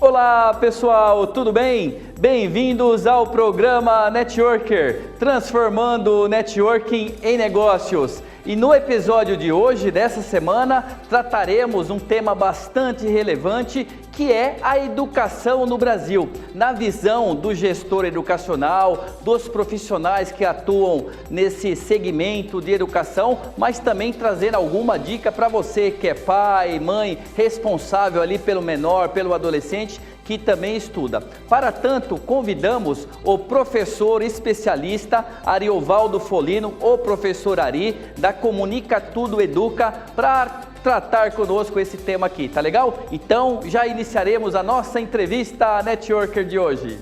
Olá pessoal, tudo bem? Bem-vindos ao programa Networker, transformando o networking em negócios. E no episódio de hoje, dessa semana, trataremos um tema bastante relevante, que é a educação no Brasil, na visão do gestor educacional, dos profissionais que atuam nesse segmento de educação, mas também trazendo alguma dica para você que é pai, mãe, responsável ali pelo menor, pelo adolescente, que também estuda. Para tanto, convidamos o professor especialista Ariovaldo Folino, o professor Ari, da Comunica Tudo Educa, para tratar conosco esse tema aqui, tá legal? Então, já iniciaremos a nossa entrevista Networker de hoje.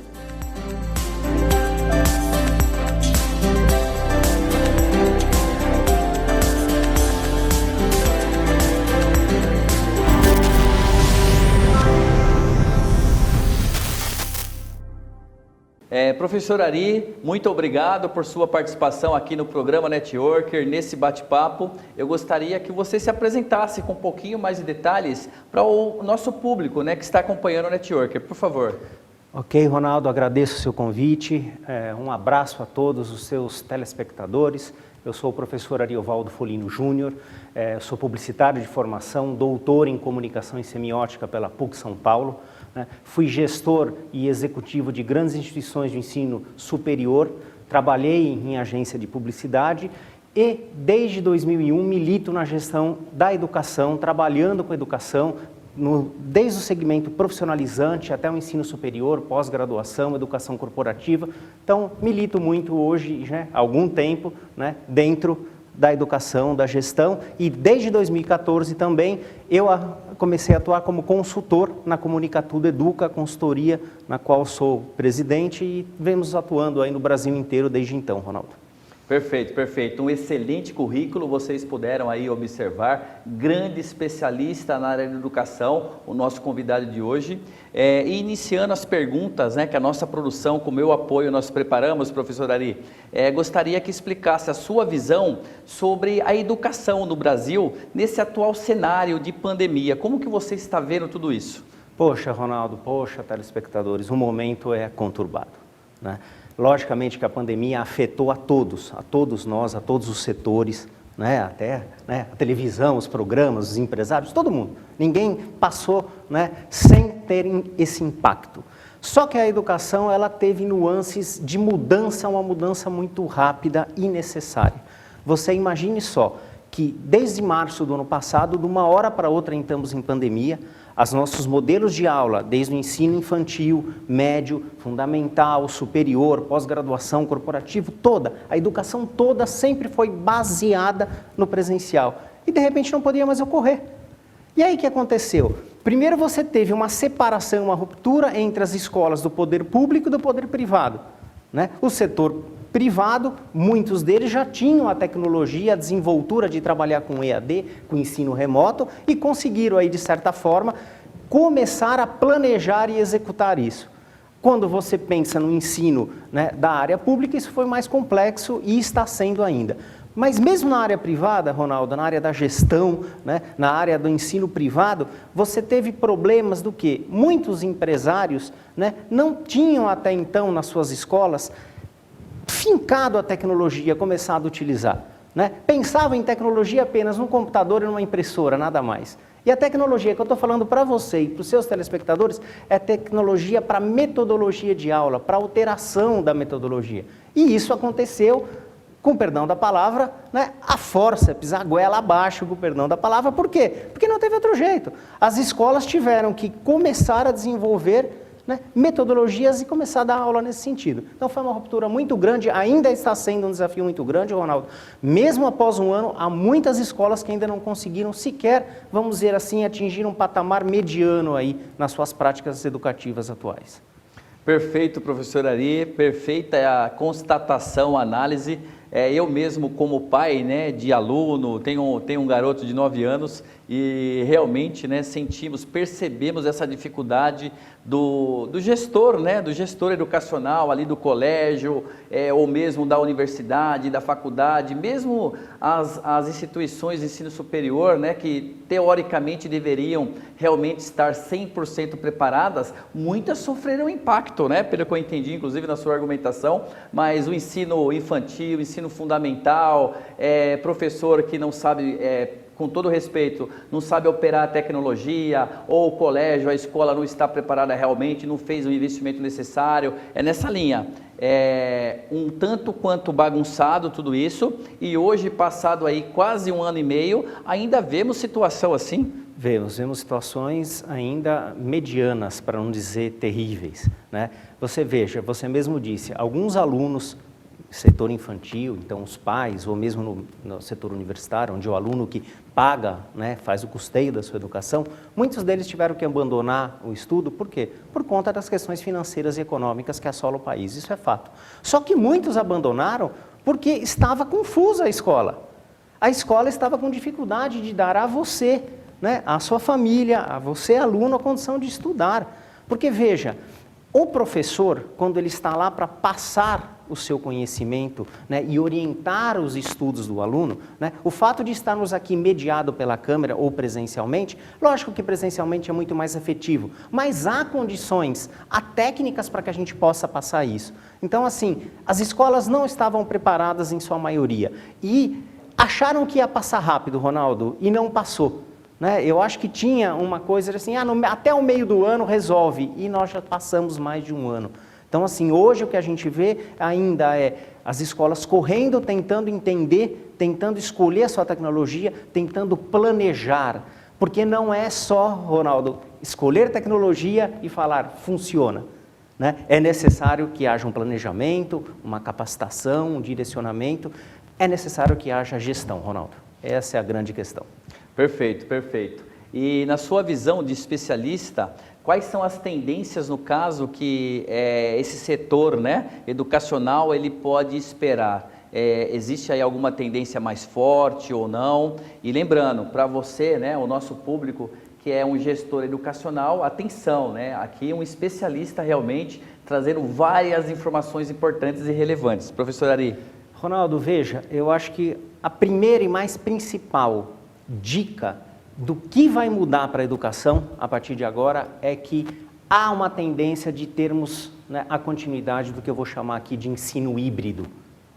Professor Ari, muito obrigado por sua participação aqui no programa Networker, nesse bate-papo. Eu gostaria que você se apresentasse com um pouquinho mais de detalhes para o nosso público, né, que está acompanhando o Networker, por favor. Ok, Ronaldo, agradeço o seu convite. Um abraço a todos os seus telespectadores. Eu sou o professor Ariovaldo Folino Júnior, sou publicitário de formação, doutor em comunicação e semiótica pela PUC São Paulo. Fui gestor e executivo de grandes instituições de ensino superior, trabalhei em agência de publicidade e desde 2001 milito na gestão da educação, trabalhando com educação, desde o segmento profissionalizante até o ensino superior, pós-graduação, educação corporativa. Então, milito muito hoje, há algum tempo, dentro da educação, da gestão, e desde 2014 também eu comecei a atuar como consultor na Comunica Tudo Educa, consultoria na qual sou presidente, e vemos atuando aí no Brasil inteiro desde então, Ronaldo. Perfeito, perfeito. Um excelente currículo, vocês puderam aí observar, grande especialista na área de educação, o nosso convidado de hoje. E iniciando as perguntas, que a nossa produção, com o meu apoio, nós preparamos, professor Ari, gostaria que explicasse a sua visão sobre a educação no Brasil, nesse atual cenário de pandemia. Como que você está vendo tudo isso? Poxa, Ronaldo, poxa, telespectadores, o momento é conturbado, Logicamente que a pandemia afetou a todos nós, a todos os setores, até a televisão, os programas, os empresários, todo mundo. Ninguém passou sem ter esse impacto. Só que a educação ela teve nuances de mudança, uma mudança muito rápida e necessária. Você imagine só que desde março do ano passado, de uma hora para outra entramos em pandemia, os nossos modelos de aula, desde o ensino infantil, médio, fundamental, superior, pós-graduação, corporativo, a educação toda sempre foi baseada no presencial. E de repente não podia mais ocorrer. E aí o que aconteceu? Primeiro você teve uma separação, uma ruptura entre as escolas do poder público e do poder privado. O setor privado, muitos deles já tinham a tecnologia, a desenvoltura de trabalhar com EAD, com ensino remoto, e conseguiram aí, de certa forma, começar a planejar e executar isso. Quando você pensa no ensino da área pública, isso foi mais complexo e está sendo ainda. Mas mesmo na área privada, Ronaldo, na área da gestão, na área do ensino privado, você teve problemas do quê? Muitos empresários não tinham até então nas suas escolas fincado a tecnologia, começado a utilizar. Pensavam em tecnologia apenas num computador e numa impressora, nada mais. E a tecnologia que eu estou falando para você e para os seus telespectadores é tecnologia para metodologia de aula, para alteração da metodologia. E isso aconteceu, com perdão da palavra, a fórceps, a goela abaixo, com perdão da palavra. Por quê? Porque não teve outro jeito. As escolas tiveram que começar a desenvolver metodologias e começar a dar aula nesse sentido. Então foi uma ruptura muito grande, ainda está sendo um desafio muito grande, Ronaldo. Mesmo após um ano, há muitas escolas que ainda não conseguiram sequer, vamos dizer assim, atingir um patamar mediano aí nas suas práticas educativas atuais. Perfeito, professor Ari, perfeita a constatação, a análise. Eu mesmo como pai, né, de aluno, tenho um garoto de 9 anos e realmente, né, percebemos essa dificuldade do gestor, né, do gestor educacional ali do colégio, ou mesmo da universidade, da faculdade, mesmo as instituições de ensino superior, né, que teoricamente deveriam realmente estar 100% preparadas, muitas sofreram impacto, né, pelo que eu entendi, inclusive na sua argumentação, mas o ensino infantil, o ensino fundamental, professor que não sabe, com todo respeito, não sabe operar a tecnologia, ou o colégio, a escola não está preparada realmente, não fez o investimento necessário, é nessa linha. Um tanto quanto bagunçado tudo isso, e hoje, passado aí quase 1 ano e meio, ainda vemos situação assim? Vemos situações ainda medianas, para não dizer terríveis, né? Você veja, você mesmo disse, alguns alunos, setor infantil, então os pais, ou mesmo no setor universitário, onde o aluno que paga, né, faz o custeio da sua educação, muitos deles tiveram que abandonar o estudo, por quê? Por conta das questões financeiras e econômicas que assolam o país, isso é fato. Só que muitos abandonaram porque estava confusa a escola. A escola estava com dificuldade de dar a você, né, a sua família, a você aluno, a condição de estudar. Porque veja, o professor, quando ele está lá para passar o seu conhecimento, né, e orientar os estudos do aluno, né, o fato de estarmos aqui mediado pela câmera ou presencialmente, lógico que presencialmente é muito mais efetivo, mas há condições, há técnicas para que a gente possa passar isso. Então, assim, as escolas não estavam preparadas em sua maioria e acharam que ia passar rápido, Ronaldo, e não passou. Né? Eu acho que tinha uma coisa assim, até o meio do ano resolve, e nós já passamos mais de 1 ano. Então, assim, hoje o que a gente vê ainda é as escolas correndo, tentando entender, tentando escolher a sua tecnologia, tentando planejar. Porque não é só, Ronaldo, escolher tecnologia e falar, funciona. Né? É necessário que haja um planejamento, uma capacitação, um direcionamento. É necessário que haja gestão, Ronaldo. Essa é a grande questão. Perfeito, perfeito. E na sua visão de especialista, quais são as tendências, no caso, que esse setor, né, educacional ele pode esperar? Existe aí alguma tendência mais forte ou não? E lembrando, para você, né, o nosso público, que é um gestor educacional, atenção, né, aqui um especialista realmente trazendo várias informações importantes e relevantes. Professor Ari. Ronaldo, veja, eu acho que a primeira e mais principal dica do que vai mudar para a educação a partir de agora é que há uma tendência de termos, né, a continuidade do que eu vou chamar aqui de ensino híbrido.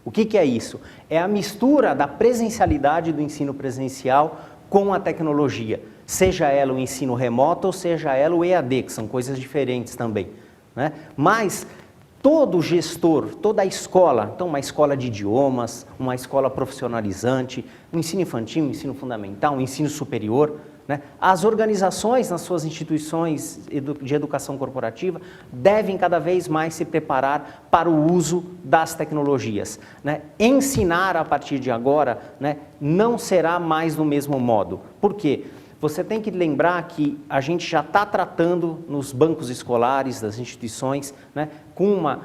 O que é isso? É a mistura da presencialidade do ensino presencial com a tecnologia, seja ela o ensino remoto ou seja ela o EAD, que são coisas diferentes também, né? Mas todo gestor, toda a escola, então uma escola de idiomas, uma escola profissionalizante, um ensino infantil, um ensino fundamental, um ensino superior, né? As organizações nas suas instituições de educação corporativa devem cada vez mais se preparar para o uso das tecnologias, né? Ensinar a partir de agora, né, não será mais do mesmo modo. Por quê? Você tem que lembrar que a gente já está tratando nos bancos escolares, das instituições, né, com uma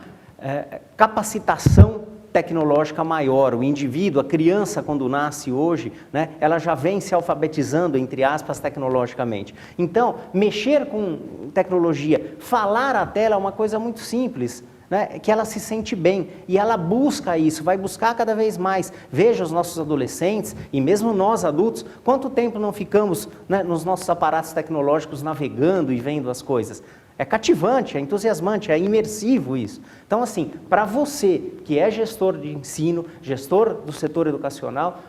capacitação tecnológica maior. O indivíduo, a criança, quando nasce hoje, né, ela já vem se alfabetizando, entre aspas, tecnologicamente. Então, mexer com tecnologia, falar à tela é uma coisa muito simples, né, que ela se sente bem e ela busca isso, vai buscar cada vez mais. Veja os nossos adolescentes e mesmo nós adultos, quanto tempo não ficamos, né, nos nossos aparatos tecnológicos navegando e vendo as coisas. É cativante, é entusiasmante, é imersivo isso. Então, assim, para você que é gestor de ensino, gestor do setor educacional,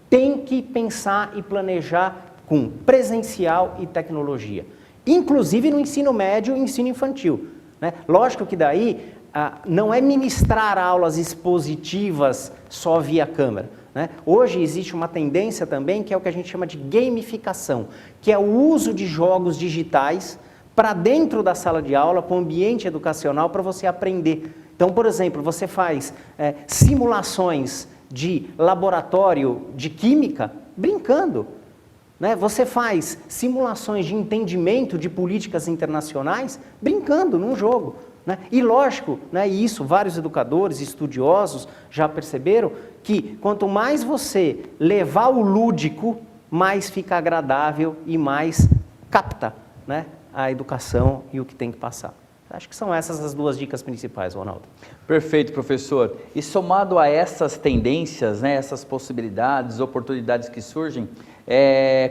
tem que pensar e planejar com presencial e tecnologia, inclusive no ensino médio e ensino infantil, né? Lógico que daí não é ministrar aulas expositivas só via câmera, né? Hoje existe uma tendência também que é o que a gente chama de gamificação, que é o uso de jogos digitais para dentro da sala de aula, para o ambiente educacional, para você aprender. Então, por exemplo, você faz simulações de laboratório de química brincando. né? Você faz simulações de entendimento de políticas internacionais brincando num jogo. Né? E lógico, né, e isso vários educadores, estudiosos já perceberam, que quanto mais você levar o lúdico, mais fica agradável e mais capta, né, a educação e o que tem que passar. Acho que são essas as duas dicas principais, Ronaldo. Perfeito, professor. E somado a essas tendências, né, essas possibilidades, oportunidades que surgem,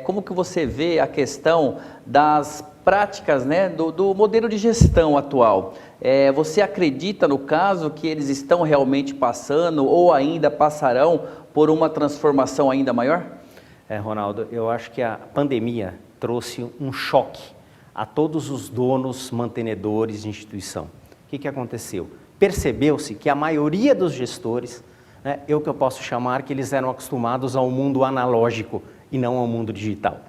como que você vê a questão das práticas, né, do modelo de gestão atual? Você acredita, no caso, que eles estão realmente passando ou ainda passarão por uma transformação ainda maior? Ronaldo, eu acho que a pandemia trouxe um choque a todos os donos mantenedores de instituição. O que aconteceu? Percebeu-se que a maioria dos gestores, né, que eu posso chamar que eles eram acostumados ao mundo analógico e não ao mundo digital.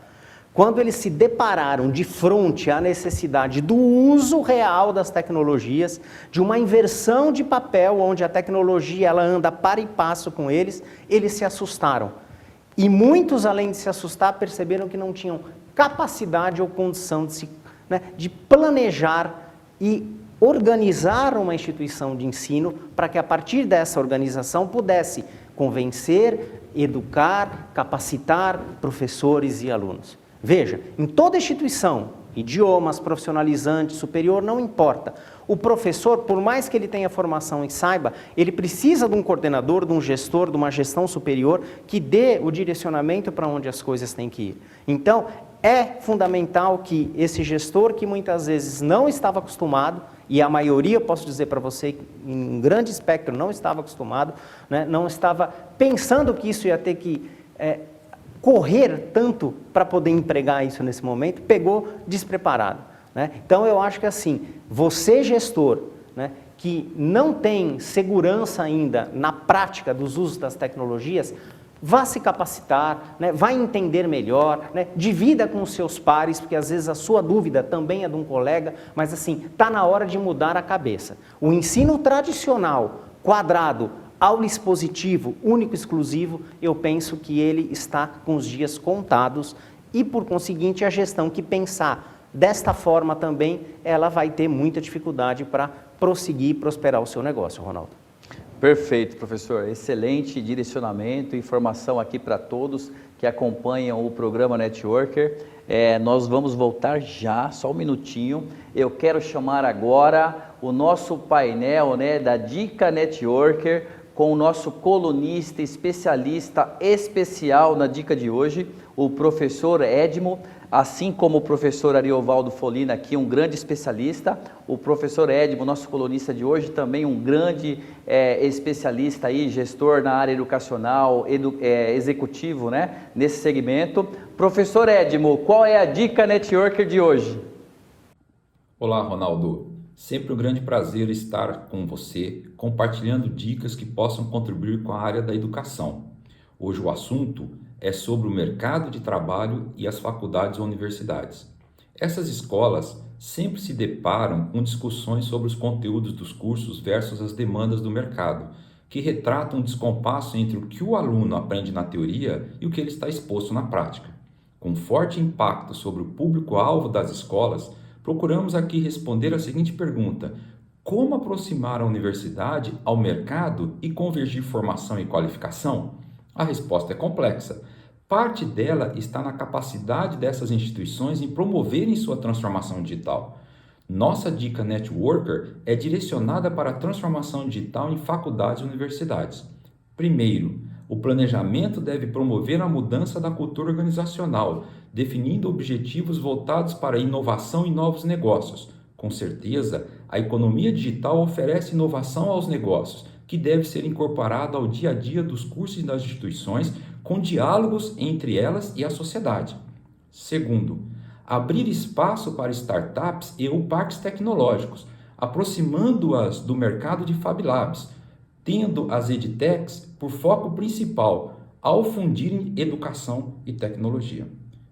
Quando eles se depararam de frente à necessidade do uso real das tecnologias, de uma inversão de papel onde a tecnologia ela anda para e passo com eles se assustaram. E muitos, além de se assustar, perceberam que não tinham capacidade ou condição de planejar e organizar uma instituição de ensino para que a partir dessa organização pudesse convencer, educar, capacitar professores e alunos. Veja, em toda instituição, idiomas, profissionalizante, superior, não importa. O professor, por mais que ele tenha formação e saiba, ele precisa de um coordenador, de um gestor, de uma gestão superior que dê o direcionamento para onde as coisas têm que ir. Então, é fundamental que esse gestor, que muitas vezes não estava acostumado, e a maioria, posso dizer para você, em um grande espectro, não estava acostumado, né, não estava pensando que isso ia ter que correr tanto para poder empregar isso nesse momento, pegou despreparado. Né? Então, eu acho que assim, você gestor, né, que não tem segurança ainda na prática dos usos das tecnologias, vá se capacitar, né, vá entender melhor, né, divida com os seus pares, porque às vezes a sua dúvida também é de um colega, mas assim, está na hora de mudar a cabeça. O ensino tradicional, quadrado, aula expositivo, único, exclusivo, eu penso que ele está com os dias contados e, por conseguinte, a gestão que pensar desta forma também, ela vai ter muita dificuldade para prosseguir e prosperar o seu negócio, Ronaldo. Perfeito, professor. Excelente direcionamento e informação aqui para todos que acompanham o programa Networker. Nós vamos voltar já, só um minutinho. Eu quero chamar agora o nosso painel, né, da Dica Networker, com o nosso colunista, especialista especial na dica de hoje, o professor Edmo, assim como o professor Ariovaldo Folina, aqui um grande especialista, o professor Edmo, nosso colunista de hoje, também um grande especialista aí, gestor na área educacional, executivo, né, nesse segmento. Professor Edmo, qual é a dica Networker de hoje? Olá, Ronaldo. Sempre um grande prazer estar com você, compartilhando dicas que possam contribuir com a área da educação. Hoje o assunto é sobre o mercado de trabalho e as faculdades ou universidades. Essas escolas sempre se deparam com discussões sobre os conteúdos dos cursos versus as demandas do mercado, que retratam um descompasso entre o que o aluno aprende na teoria e o que ele está exposto na prática. Com forte impacto sobre o público-alvo das escolas, procuramos aqui responder a seguinte pergunta: como aproximar a universidade ao mercado e convergir formação e qualificação? A resposta é complexa. Parte dela está na capacidade dessas instituições em promoverem sua transformação digital. Nossa dica Networker é direcionada para a transformação digital em faculdades e universidades. Primeiro, o planejamento deve promover a mudança da cultura organizacional, definindo objetivos voltados para a inovação e novos negócios. Com certeza, a economia digital oferece inovação aos negócios, que deve ser incorporada ao dia a dia dos cursos e das instituições, com diálogos entre elas e a sociedade. Segundo, abrir espaço para startups e ou parques tecnológicos, aproximando-as do mercado de Fab Labs, tendo as edtechs por foco principal ao fundirem educação e tecnologia.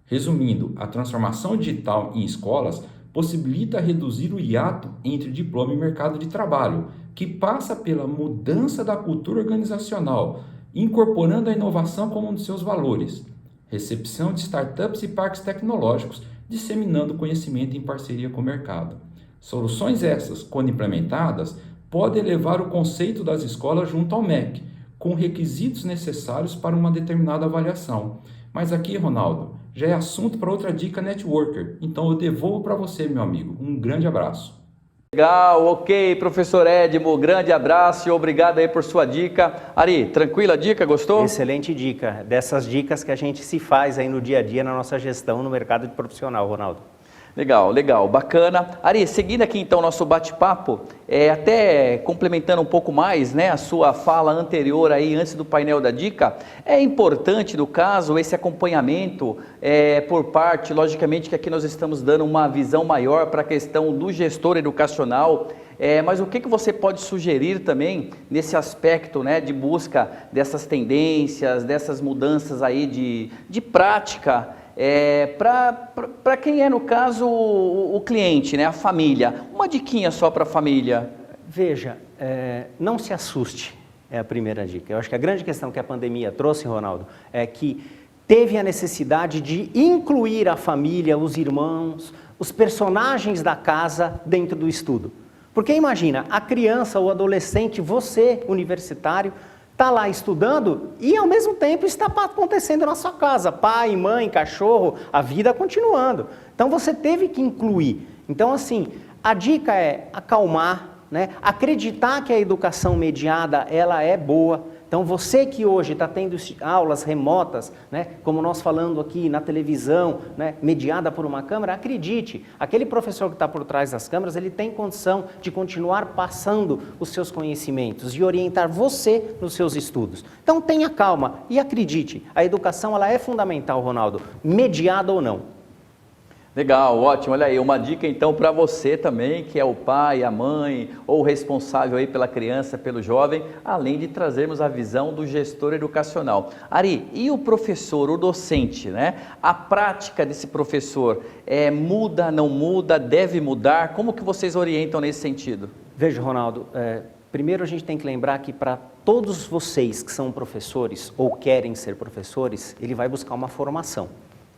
Resumindo, a transformação digital em escolas possibilita reduzir o hiato entre diploma e mercado de trabalho, que passa pela mudança da cultura organizacional, incorporando a inovação como um de seus valores. recepção de startups e parques tecnológicos, disseminando conhecimento em parceria com o mercado. Soluções essas, quando implementadas, podem elevar o conceito das escolas junto ao MEC, com requisitos necessários para uma determinada avaliação. Mas aqui, Ronaldo, já é assunto para outra dica networker, então eu devolvo para você, meu amigo. Um grande abraço. Legal, ok, professor Edmo, grande abraço e obrigado aí por sua dica. Ari, tranquila a dica, gostou? Excelente dica, dessas dicas que a gente se faz aí no dia a dia na nossa gestão no mercado de profissional, Ronaldo. Legal, legal, bacana. Ari, seguindo aqui então nosso bate-papo, até complementando um pouco mais, né, a sua fala anterior aí, antes do painel da dica, é importante, no caso, esse acompanhamento por parte, logicamente que aqui nós estamos dando uma visão maior para a questão do gestor educacional, mas o que você pode sugerir também nesse aspecto, né, de busca dessas tendências, dessas mudanças aí de prática, para quem é, no caso, o cliente, né, a família? Uma diquinha só para a família. Veja, não se assuste, é a primeira dica. Eu acho que a grande questão que a pandemia trouxe, Ronaldo, é que teve a necessidade de incluir a família, os irmãos, os personagens da casa dentro do estudo. Porque imagina, a criança, o adolescente, você, universitário, está lá estudando e ao mesmo tempo está acontecendo na sua casa, pai, mãe, cachorro, a vida continuando. Então você teve que incluir. Então assim, a dica é acalmar, né? Acreditar que a educação mediada ela é boa. Então você que hoje está tendo aulas remotas, né, como nós falando aqui na televisão, né, mediada por uma câmera, acredite, aquele professor que está por trás das câmeras, ele tem condição de continuar passando os seus conhecimentos e orientar você nos seus estudos. Então tenha calma e acredite, a educação ela é fundamental, Ronaldo, mediada ou não. Legal, ótimo. Olha aí, uma dica então para você também, que é o pai, a mãe, ou o responsável aí pela criança, pelo jovem, além de trazermos a visão do gestor educacional. Ari, e o professor, o docente, né? A prática desse professor muda, não muda, deve mudar? Como que vocês orientam nesse sentido? Veja, Ronaldo, primeiro a gente tem que lembrar que para todos vocês que são professores ou querem ser professores, ele vai buscar uma formação.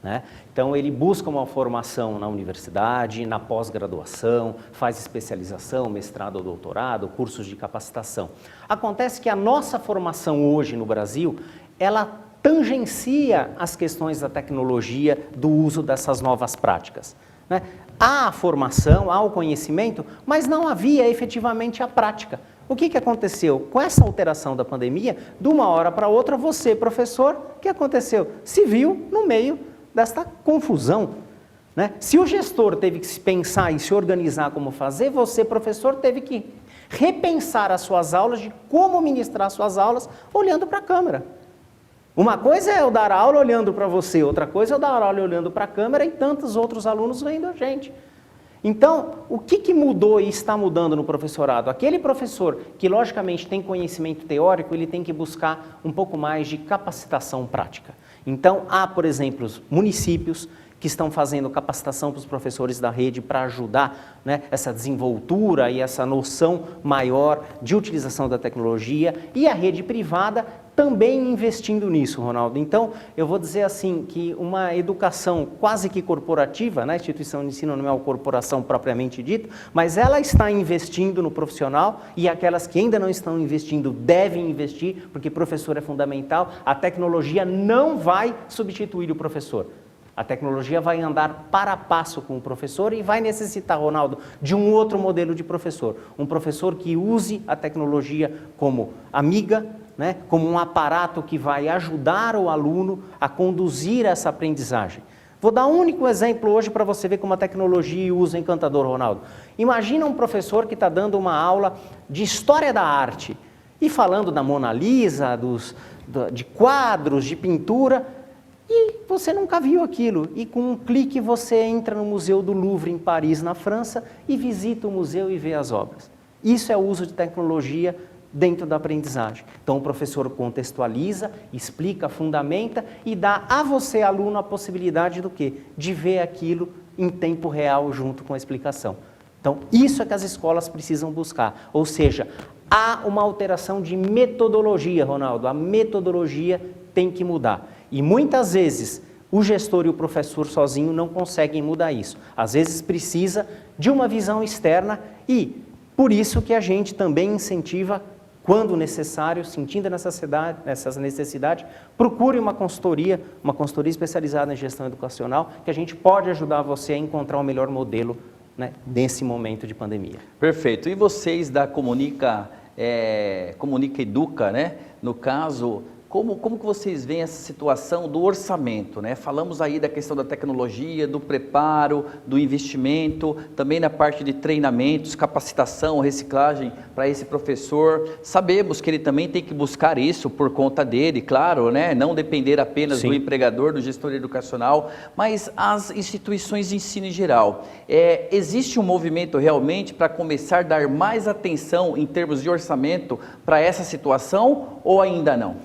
Né? Então ele busca uma formação na universidade, na pós-graduação, faz especialização, mestrado ou doutorado, cursos de capacitação. Acontece que a nossa formação hoje no Brasil, ela tangencia as questões da tecnologia, do uso dessas novas práticas. Né? Há a formação, há o conhecimento, mas não havia efetivamente a prática. O que aconteceu? Com essa alteração da pandemia, de uma hora para outra, você, professor, o que aconteceu? Se viu no meio desta confusão, né? Se o gestor teve que se pensar e se organizar como fazer, você, professor, teve que repensar as suas aulas, de como ministrar suas aulas, olhando para a câmera. Uma coisa é eu dar aula olhando para você, outra coisa é eu dar aula olhando para a câmera e tantos outros alunos vendo a gente. Então, o que mudou e está mudando no professorado? Aquele professor que, logicamente, tem conhecimento teórico, ele tem que buscar um pouco mais de capacitação prática. Então, há, por exemplo, municípios que estão fazendo capacitação para os professores da rede para ajudar, né, essa desenvoltura e essa noção maior de utilização da tecnologia, e a rede privada também investindo nisso, Ronaldo. Então, eu vou dizer assim, que uma educação quase que corporativa, né, a instituição de ensino não é uma corporação propriamente dita, mas ela está investindo no profissional, e aquelas que ainda não estão investindo devem investir, porque professor é fundamental. A tecnologia não vai substituir o professor. A tecnologia vai andar para passo com o professor e vai necessitar, Ronaldo, de um outro modelo de professor. Um professor que use a tecnologia como amiga, né, como um aparato que vai ajudar o aluno a conduzir essa aprendizagem. Vou dar um único exemplo hoje para você ver como a tecnologia e o uso é encantador, Ronaldo. Imagina um professor que está dando uma aula de história da arte e falando da Mona Lisa, de quadros, de pintura, e você nunca viu aquilo. E com um clique você entra no Museu do Louvre em Paris, na França, e visita o museu e vê as obras. Isso é o uso de tecnologia dentro da aprendizagem. Então o professor contextualiza, explica, fundamenta e dá a você, aluno, a possibilidade do quê? De ver aquilo em tempo real junto com a explicação. Então isso é que as escolas precisam buscar. Ou seja, há uma alteração de metodologia, Ronaldo. A metodologia tem que mudar. E muitas vezes O gestor e o professor sozinho não conseguem mudar isso. Às vezes precisa de uma visão externa e por isso que a gente também incentiva, quando necessário, sentindo essa necessidade, procure uma consultoria especializada em gestão educacional, que a gente pode ajudar você a encontrar o melhor modelo, né, nesse momento de pandemia. Perfeito. E vocês da Comunica Educa, né? No caso, como que vocês veem essa situação do orçamento, né? Falamos aí da questão da tecnologia, do preparo, do investimento, também na parte de treinamentos, capacitação, reciclagem para esse professor. Sabemos que ele também tem que buscar isso por conta dele, claro, né? Não depender apenas Sim. do empregador, do gestor educacional, mas as instituições de ensino em geral. Existe um movimento realmente para começar a dar mais atenção em termos de orçamento para essa situação ou ainda não?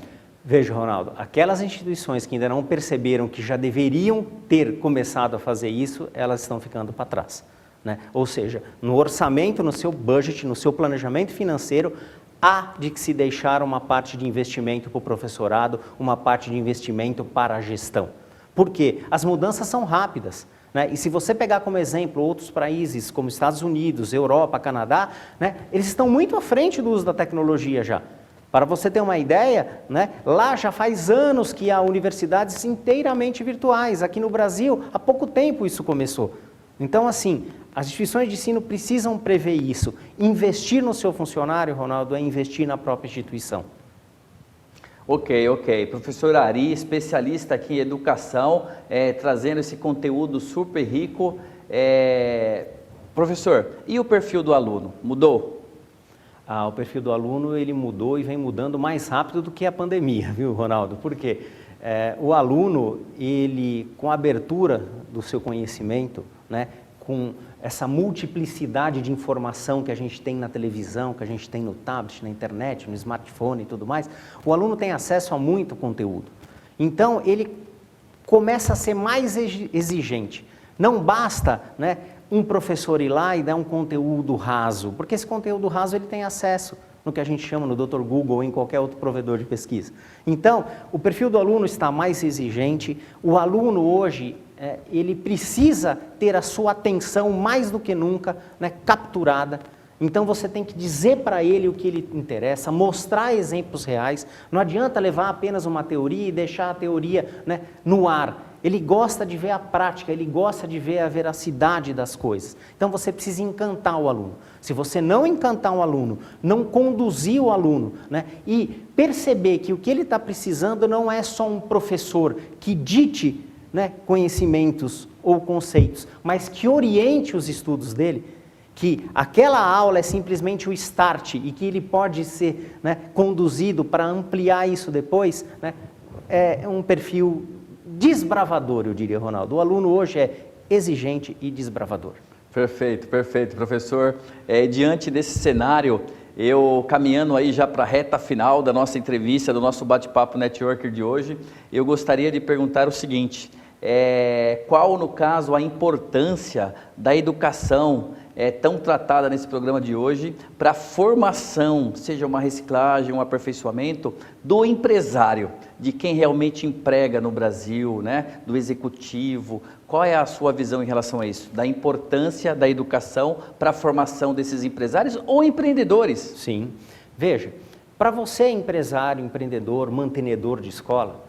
Veja, Ronaldo, aquelas instituições que ainda não perceberam que já deveriam ter começado a fazer isso, elas estão ficando para trás, né? Ou seja, no orçamento, no seu budget, no seu planejamento financeiro, há de que se deixar uma parte de investimento para o professorado, uma parte de investimento para a gestão. Por quê? As mudanças são rápidas, né? E se você pegar como exemplo outros países, como Estados Unidos, Europa, Canadá, né, eles estão muito à frente do uso da tecnologia já. Para você ter uma ideia, né, lá já faz anos que há universidades inteiramente virtuais. Aqui no Brasil, há pouco tempo isso começou. Então, assim, as instituições de ensino precisam prever isso. Investir no seu funcionário, Ronaldo, é investir na própria instituição. Ok. Professor Ari, especialista aqui em educação, trazendo esse conteúdo super rico. Professor, e o perfil do aluno? Mudou? O perfil do aluno, ele mudou e vem mudando mais rápido do que a pandemia, viu, Ronaldo? Porque o aluno, ele, com a abertura do seu conhecimento, né, com essa multiplicidade de informação que a gente tem na televisão, que a gente tem no tablet, na internet, no smartphone e tudo mais, o aluno tem acesso a muito conteúdo. Então, ele começa a ser mais exigente. Não basta, né, um professor ir lá e dar um conteúdo raso, porque esse conteúdo raso ele tem acesso no que a gente chama no Dr. Google ou em qualquer outro provedor de pesquisa. Então, o perfil do aluno está mais exigente, o aluno hoje, ele precisa ter a sua atenção mais do que nunca, né, capturada. Então você tem que dizer para ele o que lhe interessa, mostrar exemplos reais, não adianta levar apenas uma teoria e deixar a teoria, né, no ar. Ele gosta de ver a prática, ele gosta de ver a veracidade das coisas. Então você precisa encantar o aluno. Se você não encantar o aluno, não conduzir o aluno, né, e perceber que o que ele está precisando não é só um professor que dite, né, conhecimentos ou conceitos, mas que oriente os estudos dele, que aquela aula é simplesmente o start e que ele pode ser, né, conduzido para ampliar isso depois, né, é um perfil desbravador, eu diria, Ronaldo. O aluno hoje é exigente e desbravador. Perfeito, professor. Diante desse cenário, eu caminhando aí já para a reta final da nossa entrevista, do nosso bate-papo Networker de hoje, eu gostaria de perguntar o seguinte, qual, no caso, a importância da educação tão tratada nesse programa de hoje para a formação, seja uma reciclagem, um aperfeiçoamento do empresário, de quem realmente emprega no Brasil, né? Do executivo. Qual é a sua visão em relação a isso? Da importância da educação para a formação desses empresários ou empreendedores? Sim. Veja, para você empresário, empreendedor, mantenedor de escola,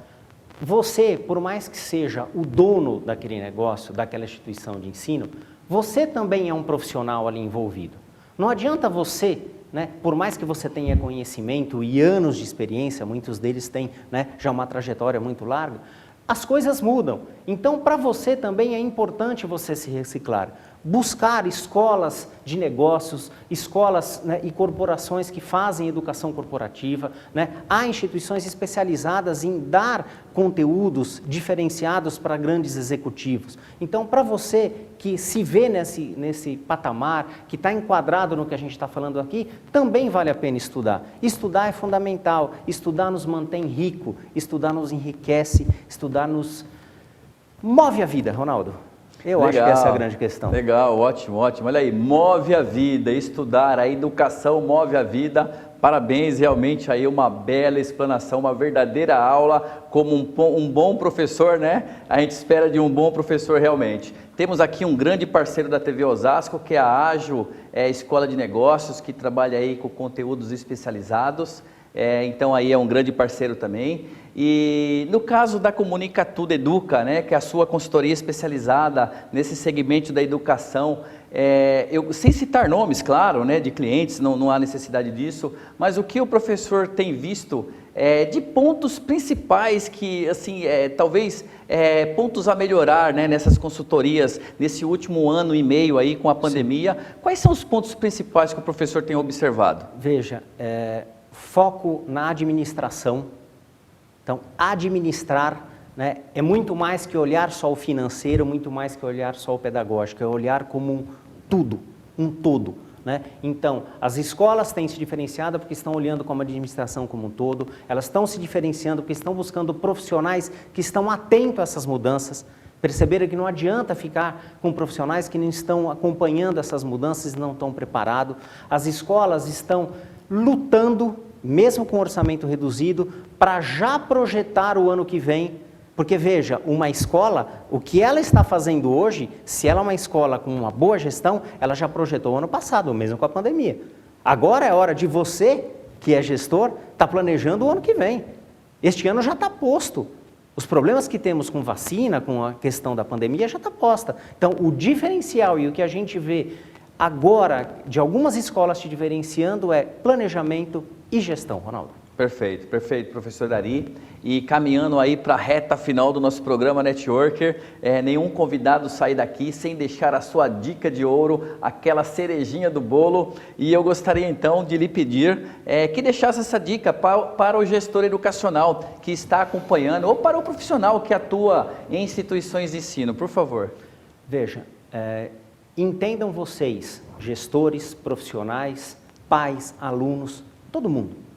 você, por mais que seja o dono daquele negócio, daquela instituição de ensino, você também é um profissional ali envolvido. Não adianta você, né, por mais que você tenha conhecimento e anos de experiência, muitos deles têm, né, já uma trajetória muito larga, as coisas mudam. Então, para você também é importante você se reciclar. Buscar escolas de negócios, escolas, né, e corporações que fazem educação corporativa, né? Há instituições especializadas em dar conteúdos diferenciados para grandes executivos. Então, para você que se vê nesse patamar, que está enquadrado no que a gente está falando aqui, também vale a pena estudar. Estudar é fundamental, estudar nos mantém rico, estudar nos enriquece, estudar nos move a vida, Ronaldo. Eu acho que essa é a grande questão. Legal, ótimo. Olha aí, move a vida, estudar, a educação move a vida Parabéns, realmente aí uma bela explanação, uma verdadeira aula, como um bom professor, né? A gente espera de um bom professor realmente. Temos aqui um grande parceiro da TV Osasco, que é a Ágil Escola de Negócios, que trabalha aí com conteúdos especializados. Então aí é um grande parceiro também. E no caso da Comunica Tudo Educa, né, que é a sua consultoria especializada nesse segmento da educação, eu, sem citar nomes, claro, né, de clientes, não há necessidade disso, mas o que o professor tem visto de pontos principais que, assim, talvez pontos a melhorar, né, nessas consultorias, nesse último ano e meio aí com a pandemia, quais são os pontos principais que o professor tem observado? Veja, foco na administração. Então, administrar, né, é muito mais que olhar só o financeiro, muito mais que olhar só o pedagógico, é olhar como um todo. Né? Então, as escolas têm se diferenciado porque estão olhando como a administração como um todo, elas estão se diferenciando porque estão buscando profissionais que estão atentos a essas mudanças, perceberam que não adianta ficar com profissionais que não estão acompanhando essas mudanças e não estão preparados. As escolas estão lutando, mesmo com orçamento reduzido, para já projetar o ano que vem, porque veja, uma escola, o que ela está fazendo hoje, se ela é uma escola com uma boa gestão, ela já projetou o ano passado, mesmo com a pandemia. Agora é hora de você, que é gestor, estar planejando o ano que vem. Este ano já está posto. Os problemas que temos com vacina, com a questão da pandemia, já está posta. Então, o diferencial e o que a gente vê agora, de algumas escolas se diferenciando, é planejamento e gestão, Ronaldo. Perfeito, perfeito, professor Dari. E caminhando aí para a reta final do nosso programa Networker, nenhum convidado sai daqui sem deixar a sua dica de ouro, aquela cerejinha do bolo. E eu gostaria então de lhe pedir que deixasse essa dica para o gestor educacional que está acompanhando, ou para o profissional que atua em instituições de ensino, por favor. Veja, entendam vocês, gestores, profissionais, pais, alunos, todo mundo.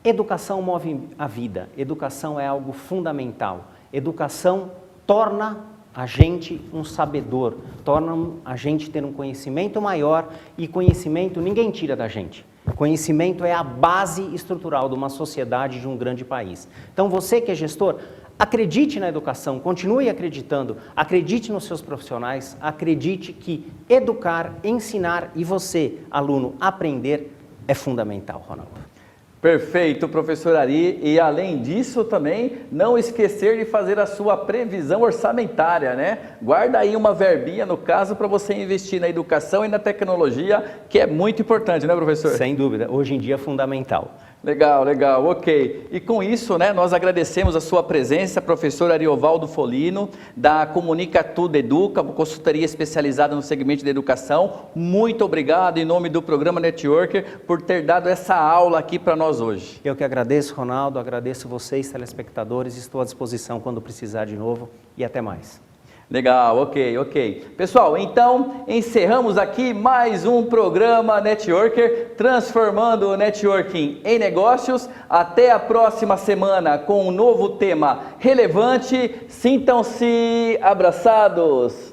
Educação move a vida, educação é algo fundamental. Educação torna a gente um sabedor, torna a gente ter um conhecimento maior, e conhecimento ninguém tira da gente. Conhecimento é a base estrutural de uma sociedade, de um grande país. Então você que é gestor, acredite na educação, continue acreditando, acredite nos seus profissionais, acredite que educar, ensinar e você, aluno, aprender é fundamental, Ronaldo. Perfeito, professor Ari, e além disso também, não esquecer de fazer a sua previsão orçamentária, né? Guarda aí uma verbinha, no caso, para você investir na educação e na tecnologia, que é muito importante, né, professor? Sem dúvida, hoje em dia é fundamental. Legal, legal, ok. E com isso, né, nós agradecemos a sua presença, professor Ariovaldo Folino, da Comunica Tudo Educa, consultoria especializada no segmento de educação. Muito obrigado em nome do programa Networker por ter dado essa aula aqui para nós hoje. Eu que agradeço, Ronaldo, agradeço vocês, telespectadores, estou à disposição quando precisar de novo e até mais. Legal, ok. Pessoal, então encerramos aqui mais um programa Networker, transformando o networking em negócios. Até a próxima semana com um novo tema relevante. Sintam-se abraçados.